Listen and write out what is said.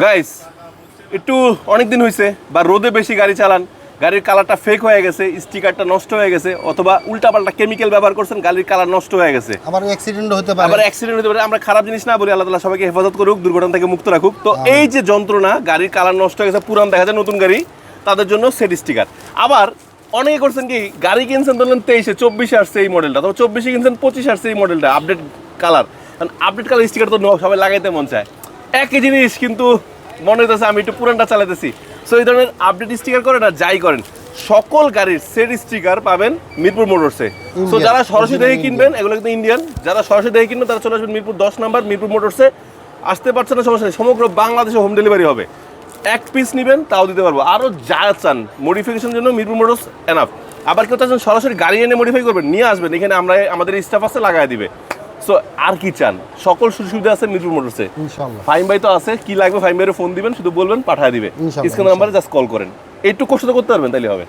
Guys একটু অনেক দিন হয়েছে বা রোদে বেশি গাড়ি চালান, গাড়ির কালারটা ফেক হয়ে গেছে, স্টিকারটা নষ্ট হয়ে গেছে, অথবা উল্টাপাল্টা কেমিক্যাল ব্যবহার করছেন, গাড়ির কালার নষ্ট হয়ে গেছে, আবার অ্যাক্সিডেন্ট হতে পারে। আমরা খারাপ জিনিস না বলি, আল্লাহ তাআলা সবাইকে হেফাজত করুক, দুর্ঘটনা থেকে মুক্ত রাখুক। তো এই যে যন্ত্রণা, গাড়ির কালার নষ্ট হয়ে গেছে, পুরান দেখা যায় নতুন গাড়ি, তাদের জন্য সেট স্টিকার। আবার অনেকে করছেন কি, গাড়ি কিনছেন ধরলেন 23-এ, 24-এ আসছে এই মডেলটা, তবে 24-এ কিনছেন 25-এ আসছে এই মডেলটা, আপডেট কালার। কারণ আপডেট কালার স্টিকার তো সবাই লাগাইতে মন চায়, একই জিনিস কিন্তু মনে হইতেছে আমি একটু পুরানটা চালাইতেছি। সো এই ধরনের আপডেট স্টিকার করেন আর যাই করেন, সকল গাড়ির সেট স্টিকার পাবেন মিরপুর মোটরসে। সো যারা সরাসরি দেখে কিনবেন, এগুলো কিন্তু ইন্ডিয়ান, যারা সরাসরি দেখে কিনবেন তারা চলে আসবেন মিরপুর 10 নাম্বার মিরপুর মোটরসে। আসতে পারছেন না সমস্যা নেই, সমগ্র বাংলাদেশে হোম ডেলিভারি হবে। এক পিস নেবেন তাও দিতে পারবো, আরও যা চান মডিফিকেশনের জন্য মিরপুর মোটরস এনাফ। আবার কেউ চাচ্ছেন সরাসরি গাড়ি এনে মডিফাই করবেন, নিয়ে আসবেন, এখানে আমাদের স্টাফ আছে, লাগাই দিবে। সো আর কি চান, সকল সুযোগ সুবিধা আছে মিরপুর মোটরসে। ইনশাআল্লাহ ফাহিম ভাই তো আছে, কি লাগবে ফাহিম ভাইয়ের ফোন দিবেন, শুধু বলবেন পাঠিয়ে দিবে, স্ক্রিন নাম্বারে জাস্ট কল করেন, এইটুকু কষ্ট করতে পারবেন তাইলে হবে।